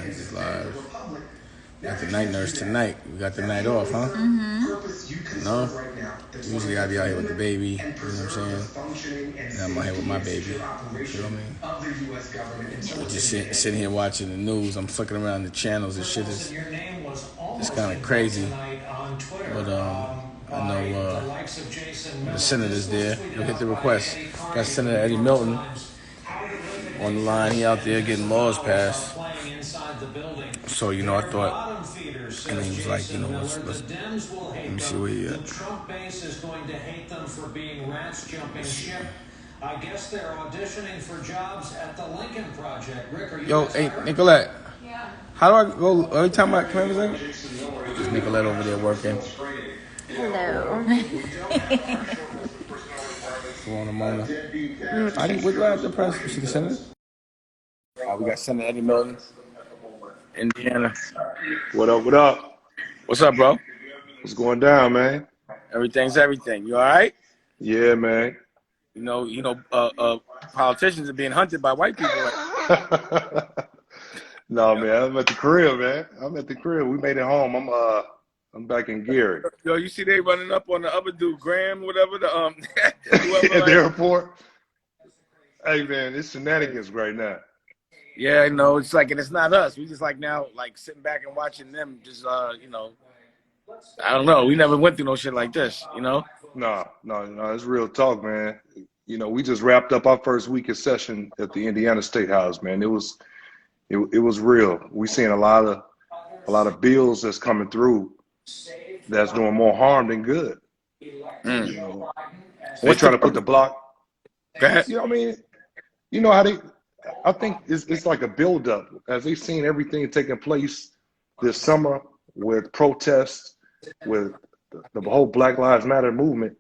It's live. Got the night nurse tonight. We got the night off, huh? No? Usually I be out here with the baby, you know what I'm saying? And I'm out here with my baby. You feel me? Just sitting here watching the news. I'm flicking around the channels and shit is it's kind of crazy. But I know the senator's there. He'll hit the request. Got Senator Eddie Milton on the line. He out there getting laws passed. So, you know, I thought, and he was like, you know, let me see where he at. The Trump base is going to hate them for being rats jumping ship. I guess they're auditioning for jobs at the Lincoln Project. Rick, are you? Yo, hey, Nicolette. Yeah. How do I go? Every time I come in, is Nicolette over there working? Hello. For a moment. I didn't. What do I have to press? You see the senator? We got Senator Eddie Milton, Indiana. What up, what up? What's up, bro? What's going down, man? Everything's everything. You all right? Yeah, man. You know, politicians are being hunted by white people. No, man, I'm at the crib, man. I'm at the crib. We made it home. I'm back in Gary. Yo, you see they running up on the other dude, Graham, whatever the whoever, at the airport. Hey, man, it's shenanigans right now. Yeah, I know. It's like, and it's not us. We just like now, like sitting back and watching them. Just, you know, I don't know. We never went through no shit like this, you know. No, it's real talk, man. You know, we just wrapped up our first week of session at the Indiana State House, man. It was real. We seeing a lot of bills that's coming through that's doing more harm than good. You know, they're trying to put the block. You know what I mean? You know how I think it's like a buildup as they've seen everything taking place this summer with protests, with the whole Black Lives Matter movement.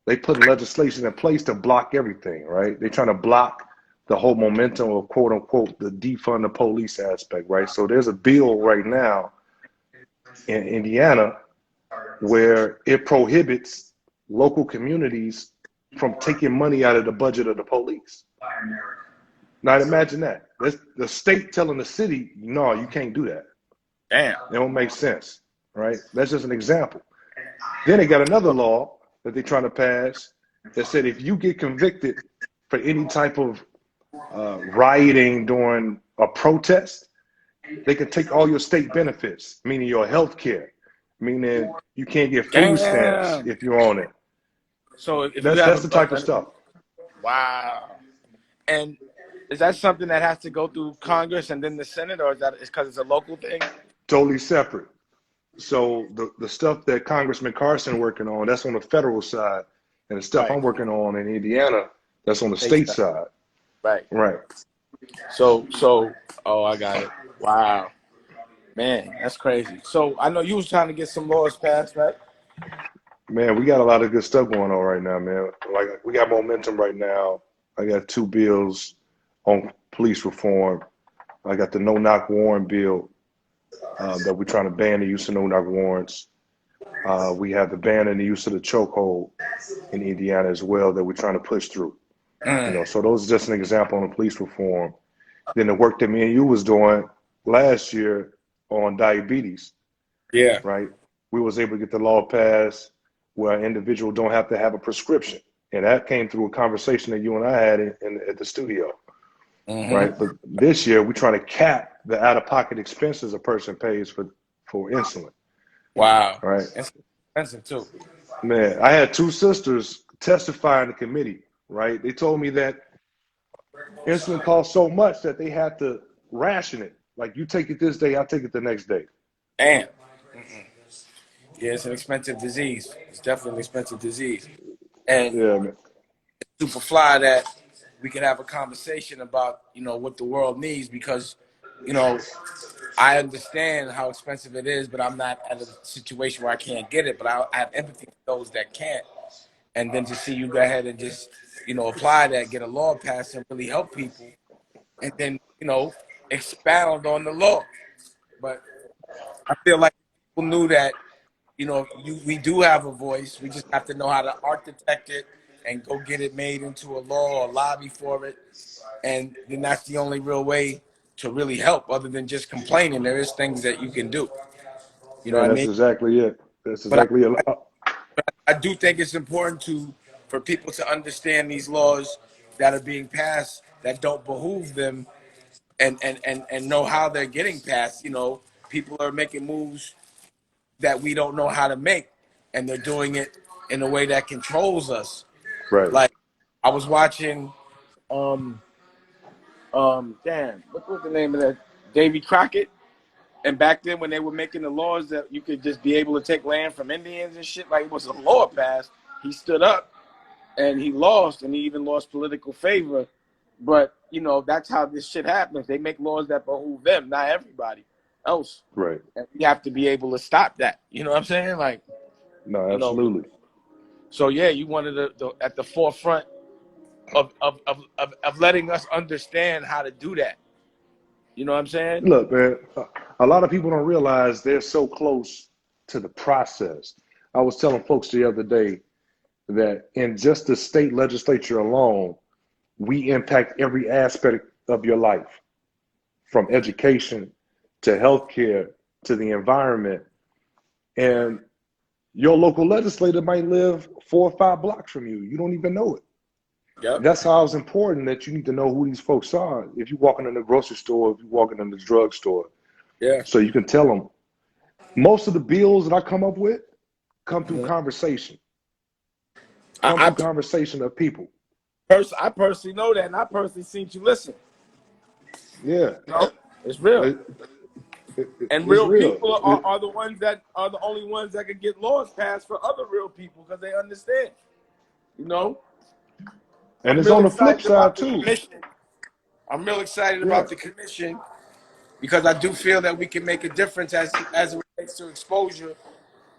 They put legislation in place to block everything, right? They're trying to block the whole momentum of quote unquote the defund the police aspect, right? So there's a bill right now in Indiana where it prohibits local communities from taking money out of the budget of the police. Now imagine that. That's the state telling the city, no, you can't do that. Damn. It don't make sense, right? That's just an example. Then they got another law that they're trying to pass that said if you get convicted for any type of rioting during a protest, they can take all your state benefits, meaning your health care, meaning you can't get food stamps if you own it. So if that's the type of stuff. Wow. And is that something that has to go through Congress and then the Senate, or is that because it's a local thing? Totally separate. So the stuff that Congressman Carson working on, that's on the federal side, and the stuff I'm working on in Indiana, that's on the state side. Right. So, oh, I got it. Wow, man, that's crazy. So I know you was trying to get some laws passed, right? Man, we got a lot of good stuff going on right now, man. Like we got momentum right now. I got 2 bills on police reform. I got the no-knock warrant bill that we're trying to ban the use of no-knock warrants. We have the ban in the use of the chokehold in Indiana as well that we're trying to push through. You know, so those are just an example on the police reform. Then the work that me and you was doing last year on diabetes. Yeah. Right. We was able to get the law passed where an individual don't have to have a prescription. And that came through a conversation that you and I had at the studio. Right. But this year we're trying to cap the out-of-pocket expenses a person pays for insulin. Wow. Right. It's expensive too. Man, I had 2 sisters testify in the committee. Right. They told me that insulin costs so much that they had to ration it. Like you take it this day, I'll take it the next day. Damn. Yeah, it's an expensive disease. It's definitely an expensive disease. And yeah, man. It's super fly that we can have a conversation about, you know, what the world needs because, you know, I understand how expensive it is, but I'm not at a situation where I can't get it. But I have empathy for those that can't. And then to see you go ahead and just, you know, apply that, get a law passed and really help people. And then, you know, expound on the law. But I feel like people knew that, you know, we do have a voice. We just have to know how to architect it and go get it made into a law or lobby for it. And then that's the only real way to really help, other than just complaining. There is things that you can do. You know what And I that's mean? exactly it. That's But exactly it. I do think it's important for people to understand these laws that are being passed that don't behoove them, and know how they're getting passed. You know, people are making moves that we don't know how to make, and they're doing it in a way that controls us. Right. Like, I was watching, damn, what was the name of that? Davy Crockett. And back then, when they were making the laws that you could just be able to take land from Indians and shit, like it was a law passed, he stood up and he lost, and he even lost political favor. But, you know, that's how this shit happens. They make laws that behoove them, not everybody else. Right. And we have to be able to stop that. You know what I'm saying? Like, No, you know. absolutely. So, yeah, you wanted at the forefront of letting us understand how to do that. You know what I'm saying? Look, man, a lot of people don't realize they're so close to the process. I was telling folks the other day that in just the state legislature alone, we impact every aspect of your life, from education to healthcare to the environment. And your local legislator might live 4 or 5 blocks from you. You don't even know it. Yep. That's how it's important that you need to know who these folks are. If you're walking in the grocery store, if you're walking in the drugstore, Yeah. so you can tell them. Most of the bills that I come up with come through conversation. Through conversation of people. I personally know that, and I personally seen you listen. Yeah. You know? It's real. And It's real real. people are the ones that are the only ones that can get laws passed for other real people, because they understand. You know? And I'm it's real on the flip excited side about the too. commission. I'm real excited Yeah. about the commission, because I do feel that we can make a difference as it relates to exposure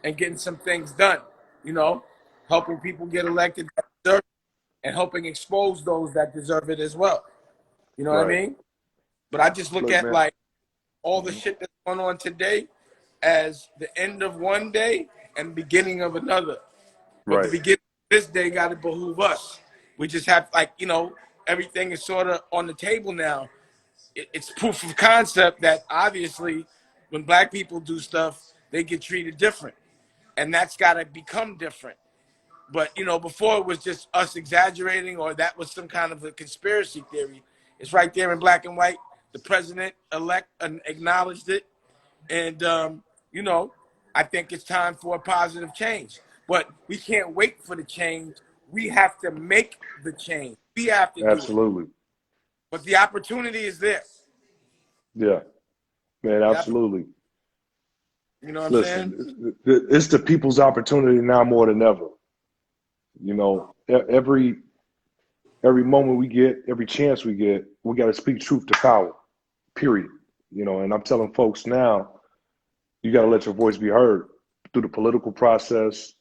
and getting some things done. You know, helping people get elected that deserve it, and helping expose those that deserve it as well. You know what I Right. mean? But I just look Look, at, man. like, all the shit that's going on today as the end of one day and beginning of another. But the Right. beginning of this day got to behoove us. We just have, like, you know, everything is sort of on the table now. It's proof of concept that obviously when black people do stuff, they get treated different. And that's got to become different. But, you know, before it was just us exaggerating, or that was some kind of a conspiracy theory. It's right there in black and white. The president-elect acknowledged it. And, you know, I think it's time for a positive change. But we can't wait for the change. We have to make the change. We have to do it. Absolutely. But the opportunity is there. Yeah. Man, absolutely. You know what I'm saying? Listen, it's the people's opportunity now more than ever. You know, every moment we get, every chance we get, we got to speak truth to power, period. You know, and I'm telling folks now, you got to let your voice be heard through the political process,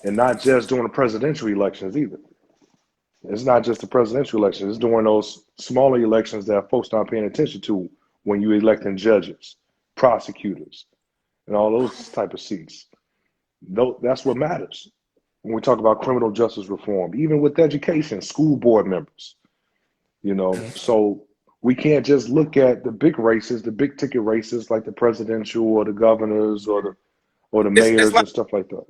and not just during the presidential elections either. It's not just the presidential election. It's during those smaller elections that folks not paying attention to, when you electing judges, prosecutors, and all those type of seats. That's what matters when we talk about criminal justice reform, even with education, school board members, you know. So we can't just look at the big races, the big ticket races like the presidential or the governors or the mayors and stuff like that.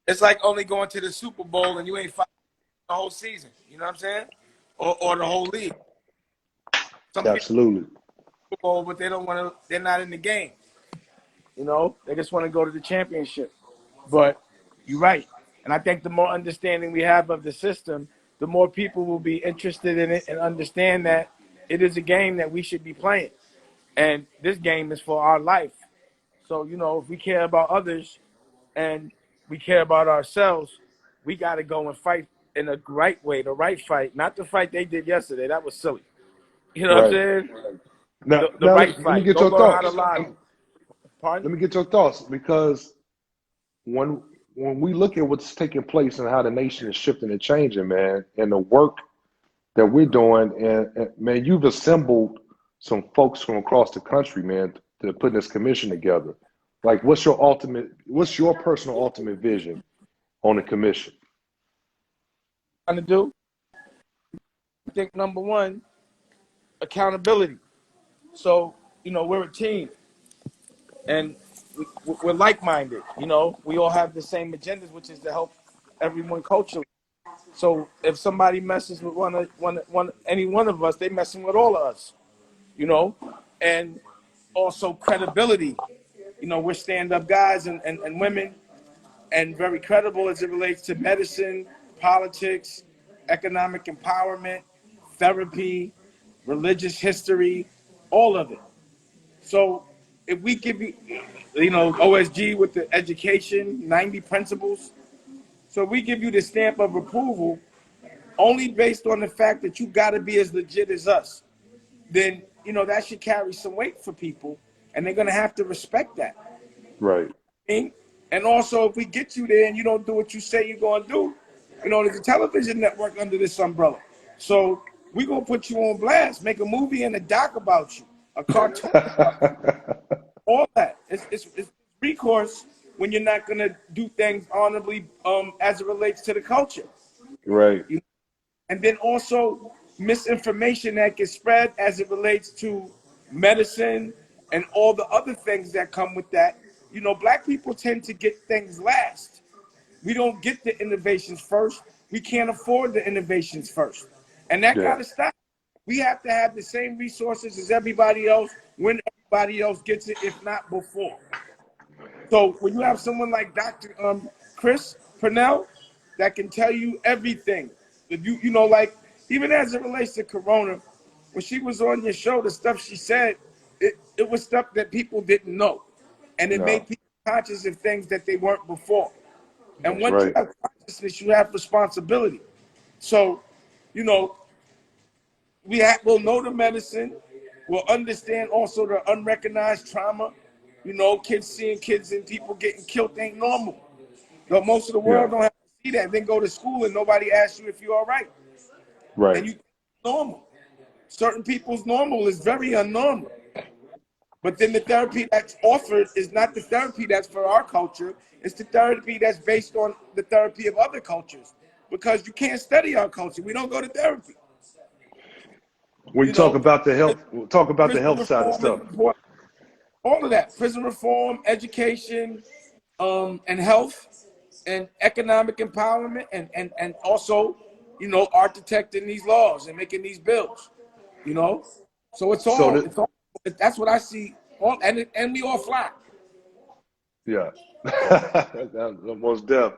It's like only going to the Super Bowl and you ain't fighting the whole season. You know what I'm saying? Or the whole league. Some Absolutely. people Super Bowl, but they don't want to. They're not in the game. You know, they just want to go to the championship. But you're right, and I think the more understanding we have of the system, the more people will be interested in it and understand that it is a game that we should be playing, and this game is for our life. So, you know, if we care about others and we care about ourselves, we got to go and fight in the right way, the right fight, not the fight they did yesterday. That was silly. You know what I'm Right. saying? Now, The right let me fight. get Go your learn how to thoughts. lie. Pardon? Let me get your thoughts, because when we look at what's taking place and how the nation is shifting and changing, man, and the work that we're doing, and man, you've assembled some folks from across the country, man, to put this commission together. Like, what's your personal ultimate vision on the commission? trying to do? I think number one, accountability. So, we're a team and we're like-minded. We all have the same agendas, which is to help everyone culturally. So if somebody messes with any one of us, they messing with all of us, and also credibility. We're stand-up guys and women, and very credible as it relates to medicine, politics, economic empowerment, therapy, religious history, all of it. So if we give you, OSG with the education, 90 principles. So we give you the stamp of approval only based on the fact that you got to be as legit as us. Then, that should carry some weight for people, and they're going to have to respect that. Right. And also, if we get you there and you don't do what you say you're going to do, there's a television network under this umbrella. So we're going to put you on blast, make a movie and a doc about you, a cartoon about you, all that. It's recourse when you're not going to do things honorably as it relates to the culture. Right. And then also misinformation that gets spread as it relates to medicine and all the other things that come with that. Black people tend to get things last. We don't get the innovations first. We can't afford the innovations first. And that got to stop. We have to have the same resources as everybody else when everybody else gets it, if not before. So when you have someone like Dr. Chris Purnell that can tell you everything, if like even as it relates to Corona, when she was on your show, the stuff she said, it was stuff that people didn't know. And it made people conscious of things that they weren't before. And once you have consciousness, you have responsibility. So, we'll know the medicine. We'll understand also the unrecognized trauma. Kids seeing kids and people getting killed ain't normal. But most of the world don't have to see that. Then go to school and nobody asks you if you're all right. Right. And you think it's normal. Certain people's normal is very unnormal. But then the therapy that's offered is not the therapy that's for our culture. It's the therapy that's based on the therapy of other cultures. Because you can't study our culture. We don't go to therapy. We talk about the health. We'll talk about the health side of stuff. All of that, prison reform, education, and health, and economic empowerment, and also, architecting these laws and making these bills. So it's all. That's what I see. And we all fly. Yeah, most deaf.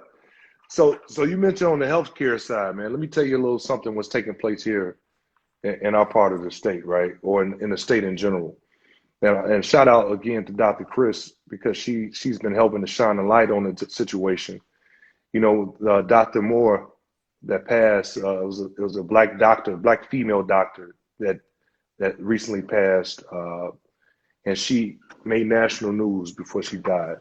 So you mentioned on the healthcare side, man. Let me tell you a little something what's taking place here in our part of the state, right, or in the state in general. And shout out again to Dr. Chris because she's been helping to shine a light on the situation. Dr. Moore that passed, it was a black doctor, black female doctor that recently passed, and she made national news before she died.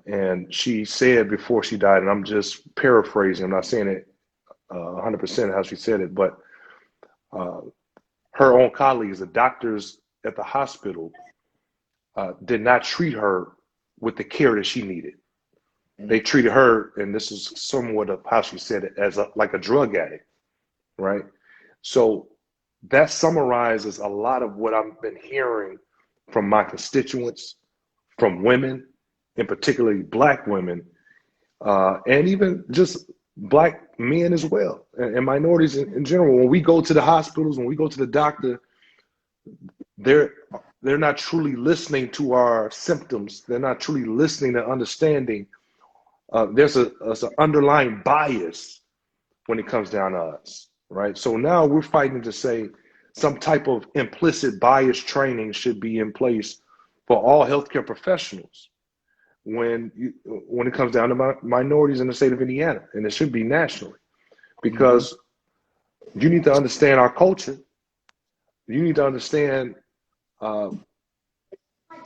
And she said before she died, and I'm just paraphrasing, I'm not saying it 100% how she said it, but her own colleagues, the doctors at the hospital, did not treat her with the care that she needed. They treated her, and this is somewhat of how she said it, as like a drug addict, right? So that summarizes a lot of what I've been hearing from my constituents, from women, and particularly black women, and even just black men as well, and minorities in general. When we go to the hospitals, when we go to the doctor, they're not truly listening to our symptoms. They're not truly listening and understanding. There's an underlying bias when it comes down to us, right? So now we're fighting to say some type of implicit bias training should be in place for all healthcare professionals when it comes down to minorities in the state of Indiana, and it should be nationally, because you need to understand our culture. You need to understand,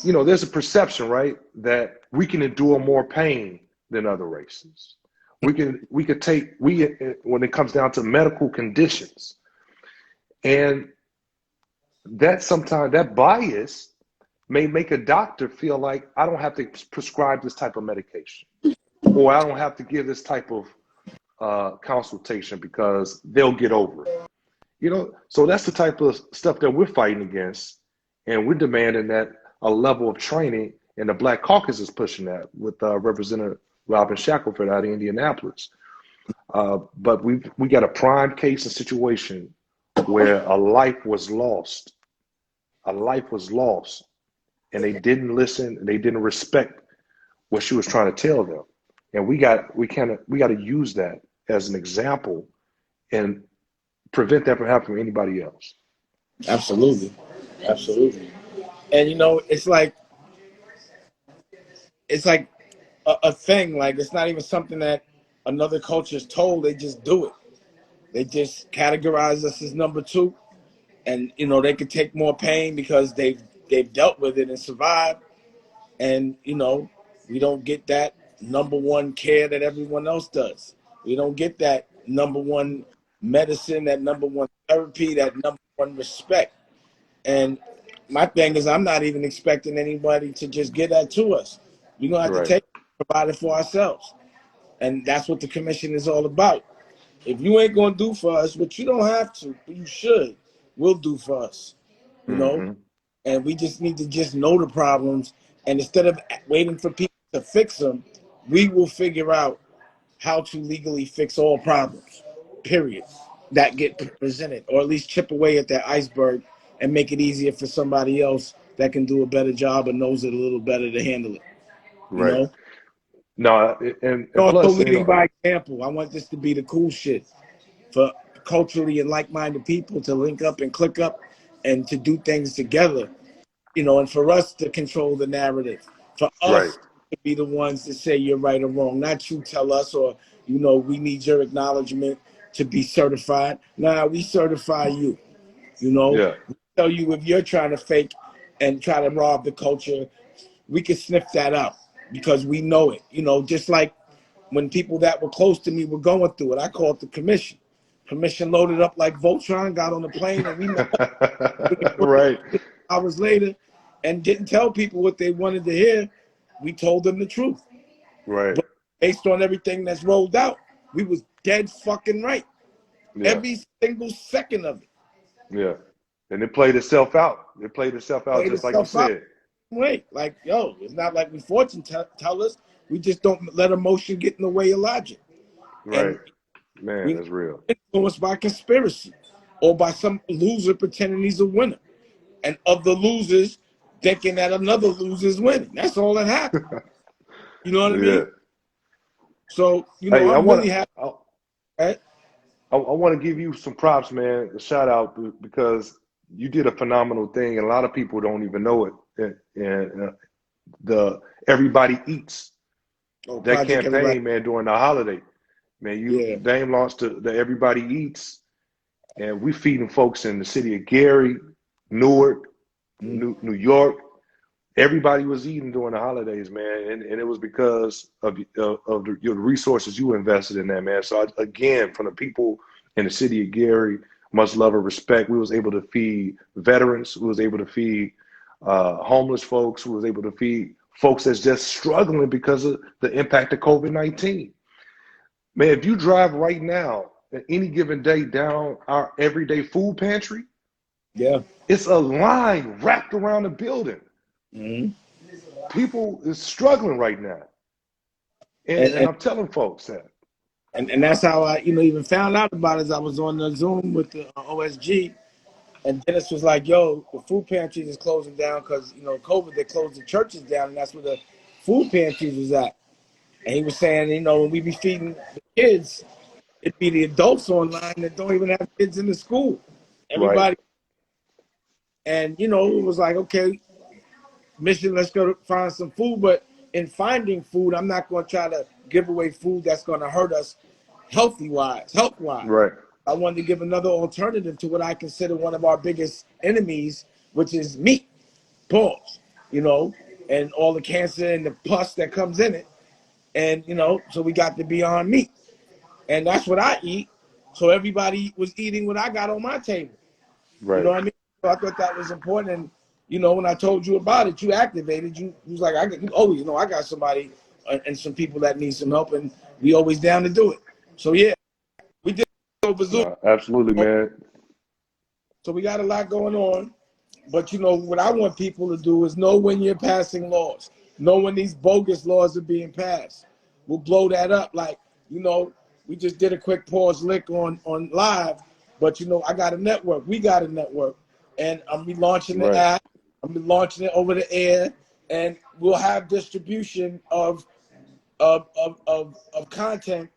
there's a perception, right, that we can endure more pain than other races. When it comes down to medical conditions, and that sometimes that bias may make a doctor feel like I don't have to prescribe this type of medication, or I don't have to give this type of consultation because they'll get over it. You know, so that's the type of stuff that we're fighting against, and we're demanding that a level of training, and the Black Caucus is pushing that with Representative Robin Shackelford out of Indianapolis. But we got a prime case and situation where a life was lost, and they didn't listen, and they didn't respect what she was trying to tell them, and we got to use that as an example and prevent that from happening to anybody else. Absolutely. And you know, it's like a thing. Like, it's not even something that another culture is told. They just do it. They just categorize us as number two, and you know they could take more pain because they've dealt with it and survived. And you know, we don't get that number one care that everyone else does. We don't get that number one medicine, that number one therapy, that number one respect. And my thing is, I'm not even expecting anybody to just give that to us. We're gonna have to take it, provide it for ourselves, and that's what the commission is all about. If you ain't gonna do for us, which you don't have to, but you should, we'll do for us. You know, and we just need to just know the problems, and instead of waiting for people to fix them, we will figure out how to legally fix all problems. Period. That get presented, or at least chip away at that iceberg and make it easier for somebody else that can do a better job and knows it a little better to handle it. You know? No, and Also plus, leading by example. I want this to be the cool shit for culturally and like-minded people to link up and click up and to do things together, you know, and for us to control the narrative, for us to be the ones to say you're right or wrong, not you tell us, or, you know, we need your acknowledgement to be certified. Nah, we certify you, you know. We tell you if you're trying to fake and try to rob the culture, we can sniff that out because we know it, you know, just like when people that were close to me were going through it. I called the commission. Commission loaded up like Voltron, got on the plane, and we met hours later and didn't tell people what they wanted to hear. We told them the truth. But based on everything that's rolled out, we was dead fucking right. Every single second of it. And it played itself out. It played itself out just like you said. Wait, like, yo, it's not like we fortune tell us. We just don't let emotion get in the way of logic. Man, that's real. Influenced by conspiracy or by some loser pretending he's a winner. And of the losers thinking that another loser's winning. That's all that happened. You know what I mean? So, you know, I'm really happy. I want to give you some props, man. A shout out because you did a phenomenal thing, and a lot of people don't even know it. And the Everybody Eats, that campaign, man, during the holiday, man, Dame launched the Everybody Eats, and we feeding folks in the city of Gary, Newark, New York. Everybody was eating during the holidays, man, and it was because of your resources you invested in that, man. So again, from the people in the city of Gary, much love and respect. We was able to feed veterans. We was able to feed homeless folks. We was able to feed folks that's just struggling because of the impact of COVID-19. Man, if you drive right now at any given day down our everyday food pantry, it's a line wrapped around the building. People is struggling right now, and I'm telling folks that. And that's how I, you know, even found out about it. As I was on the Zoom with the OSG, and Dennis was like, "Yo, the food pantries is closing down because, you know, COVID. They closed the churches down, and that's where the food pantries was at." And he was saying, you know, when we be feeding the kids, it'd be the adults online that don't even have kids in the school. Everybody, and you know, it was like, okay, mission, let's go find some food. But in finding food, I'm not going to try to give away food that's going to hurt us health-wise. I wanted to give another alternative to what I consider one of our biggest enemies, which is meat, you know, and all the cancer and the pus that comes in it. And, you know, so we got the Beyond Meat. And that's what I eat. So everybody was eating what I got on my table. You know what I mean? So I thought that was important. And, you know, when I told you about it, you activated. You was like, you know, I got somebody and some people that need some help, and we always down to do it. So yeah, we did over Zoom. Absolutely, man. So we got a lot going on. But you know what I want people to do is know when you're passing laws, know when these bogus laws are being passed. We'll blow that up. Like, you know, we just did a quick pause lick on live, but you know, I got a network. We got a network, and I'm relaunching the app. I'm launching it over the air, and we'll have distribution of content,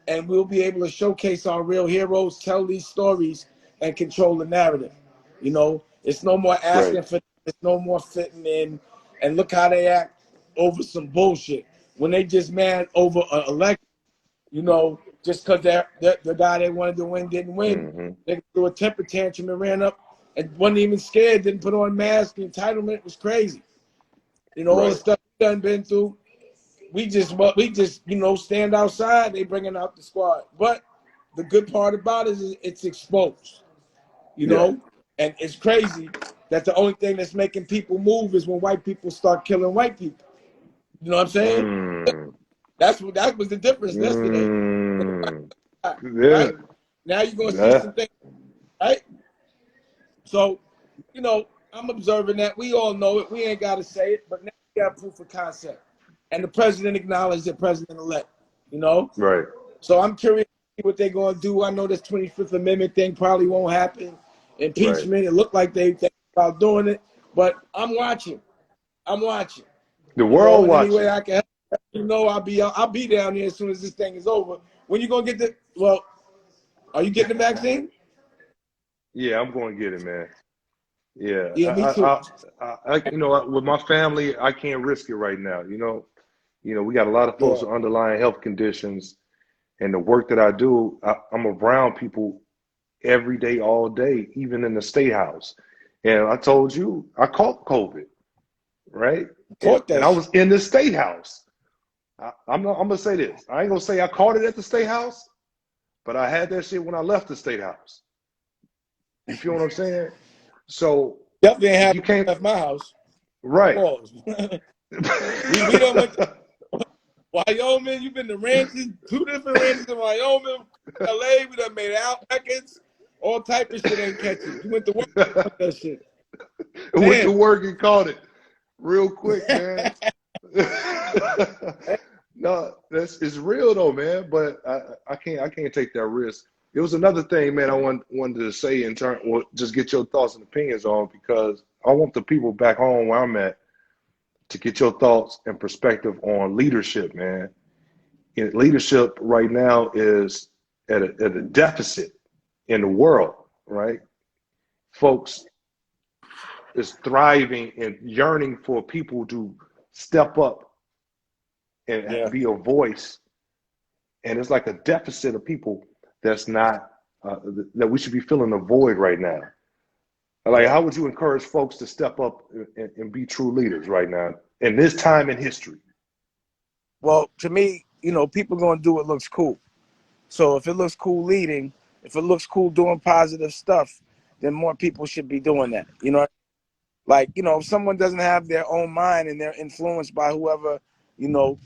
and we'll be able to showcase our real heroes, tell these stories, and control the narrative. You know, it's no more asking for, it's no more fitting in, and look how they act over some bullshit. When they just mad over an election, you know, just because the guy they wanted to win didn't win, they threw a temper tantrum and ran up and wasn't even scared, didn't put on mask. The entitlement was crazy. You know, all the stuff we done been through. We just, you know, stand outside. They bringing out the squad. But the good part about it is it's exposed, you know, and it's crazy that the only thing that's making people move is when white people start killing white people. You know what I'm saying? That was the difference yesterday. Right? Now you're gonna see some things, right? So, you know, I'm observing that. We all know it. We ain't got to say it, but now we got proof of concept. And the president acknowledged the president-elect, you know? Right. So I'm curious to see what they're going to do. I know this 25th Amendment thing probably won't happen. Impeachment, it looked like they about doing it. But I'm watching. I'm watching. The world watching. Any way I can help, you know, I'll be down there as soon as this thing is over. When you going to get are you getting the vaccine? Yeah, I'm going to get it, man. Yeah. Yeah, me too. I you know, with my family, I can't risk it right now. You know, we got a lot of folks with underlying health conditions, and the work that I do, I'm around people every day, all day, even in the state house. And I told you, I caught COVID, right? And I was in the state house. I'm gonna say this. I ain't gonna say I caught it at the state house, but I had that shit when I left the state house. You feel what I'm saying? So definitely have it at my house. Right. we done went to Wyoming. You've been to ranches, 2 different ranches in Wyoming, LA. We done made out records. All type of shit ain't catching. You went to work with that shit. Went to work and caught it real quick, man. No, it's real though, man. But I can't take that risk. It was another thing, man, I wanted to say in turn, or just get your thoughts and opinions on, because I want the people back home where I'm at to get your thoughts and perspective on leadership, man. Leadership right now is at a deficit in the world, right? Folks is thriving and yearning for people to step up and be a voice. And it's like a deficit of people that's not, that we should be filling a void right now. Like, how would you encourage folks to step up and be true leaders right now in this time in history? Well, to me, you know, people going to do what looks cool. So if it looks cool leading, if it looks cool doing positive stuff, then more people should be doing that. You know, like, you know, if someone doesn't have their own mind and they're influenced by whoever, you know,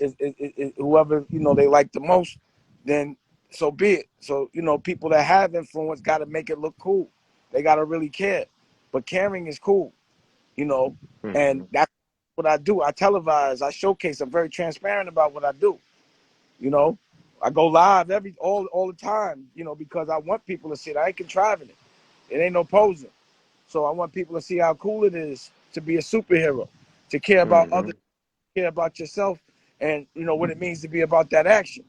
whoever, you know, they like the most, then so be it. So, you know, people that have influence got to make it look cool. They got to really care. But caring is cool, you know, and that's what I do. I televise, I showcase, I'm very transparent about what I do. You know, I go live all the time, you know, because I want people to see it. I ain't contriving it. It ain't no posing. So I want people to see how cool it is to be a superhero, to care about others, care about yourself, and, you know, what it means to be about that action.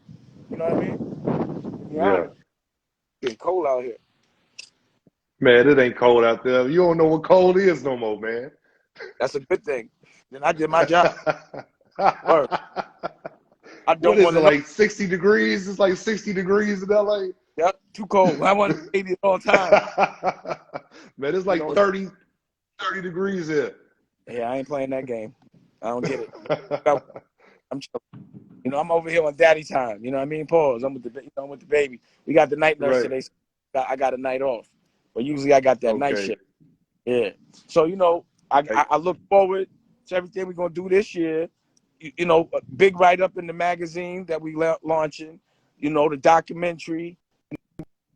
You know what I mean? Yeah. It's getting cold out here. Man, it ain't cold out there. You don't know what cold is no more, man. That's a good thing. Then I did my job. What is it, like 60 degrees? It's like 60 degrees in LA. Yep, too cold. I want to 80 all the time. Man, it's like 30 degrees here. Yeah, I ain't playing that game. I don't get it. I'm, you know, I'm over here on daddy time. You know what I mean? Pause. I'm with the baby. We got the night nurse today. So I got a night off, but usually I got that night shift. Yeah. So, you know, I look forward to everything we're gonna do this year. You know, a big write up in the magazine that we launching. you know, the documentary,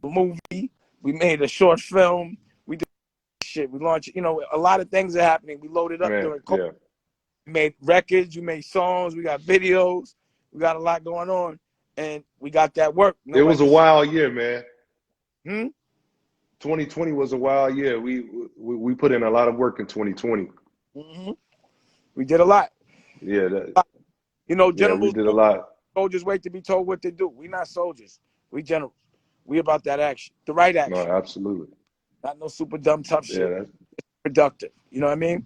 the movie. We made a short film. We did shit. We launched, you know, a lot of things are happening. We loaded up Man, during COVID. yeah. We made records. We made songs. We got videos. We got a lot going on, and we got that work. It was a wild year, man. 2020 was a wild year. We put in a lot of work in 2020. We did a lot. Yeah, you know, yeah, generals. we did a lot. Soldiers wait to be told what to do. We not soldiers. We generals. We about that action, the right action. No, absolutely. Not no super dumb tough shit. Yeah, it's productive. You know what I mean?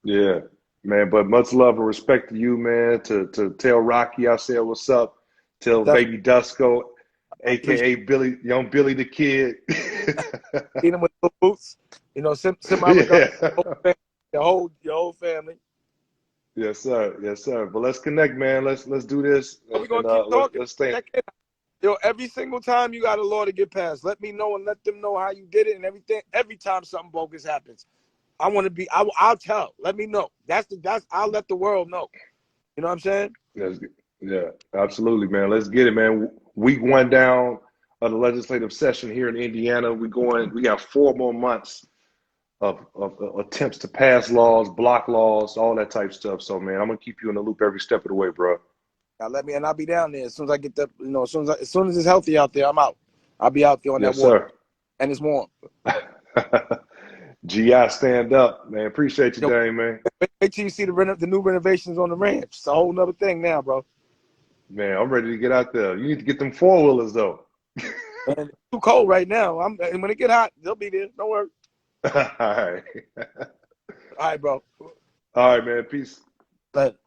Yeah, man. But much love and respect to you, man. To tell Rocky I said what's up. Tell Baby Dusko, aka Billy, young Billy the Kid. Eat him with the boots. You know, send my regards to your whole family. Yes, sir. Yes, sir. But let's connect, man. Let's do this. We're gonna keep talking. Let's stay. Yo, every single time you got a law to get passed, let me know and let them know how you did it and everything. Every time something bogus happens, I want to be. I'll tell. Let me know. I'll let the world know. You know what I'm saying? Yeah, absolutely, man. Let's get it, man. Week 1 down of the legislative session here in Indiana. We got 4 more months of attempts to pass laws, block laws, all that type stuff. So, man, I'm gonna keep you in the loop every step of the way, bro. Now and I'll be down there as soon as I get the, you know, as soon as it's healthy out there, I'm out. I'll be out there on that water. Sir. And it's warm. GI, stand up, man. Appreciate you, Dane, man. Wait till you see the new renovations on the ranch. It's a whole nother thing now, bro. Man, I'm ready to get out there. You need to get them 4-wheelers, though. Man, it's too cold right now. And when it get hot, they'll be there. Don't worry. All right. All right, bro. All right, man. Peace. But,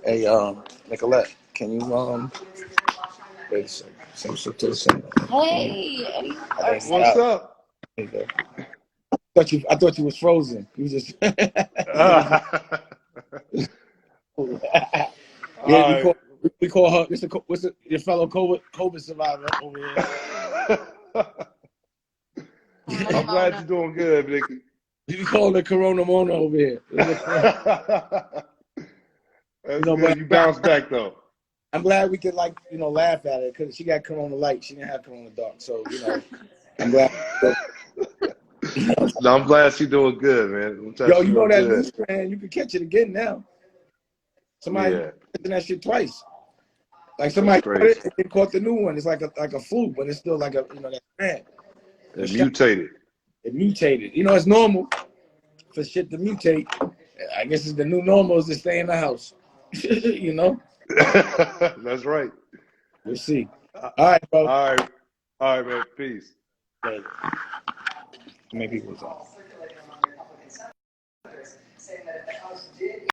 hey, Nicolette, can you wait a second. Hey, what's up? There you go. I thought you was frozen. You just yeah, we call her. What's your fellow COVID survivor over here? I'm glad you're doing good, Vicky. You call her Corona Mona over here. You bounced back though. I'm glad we could laugh at it because she got Corona light. She didn't have Corona dark. So I'm glad. No, I'm glad she's doing good, man. Yo, you know that new strand, you can catch it again now. Somebody catching that shit twice. Like somebody caught it and they caught the new one. It's like a flu, but it's still like that strand. It mutated. It mutated. You know, it's normal for shit to mutate. I guess it's the new normal is to stay in the house. You know? That's right. We'll see. All right, bro. All right, man. Peace. How many people is on?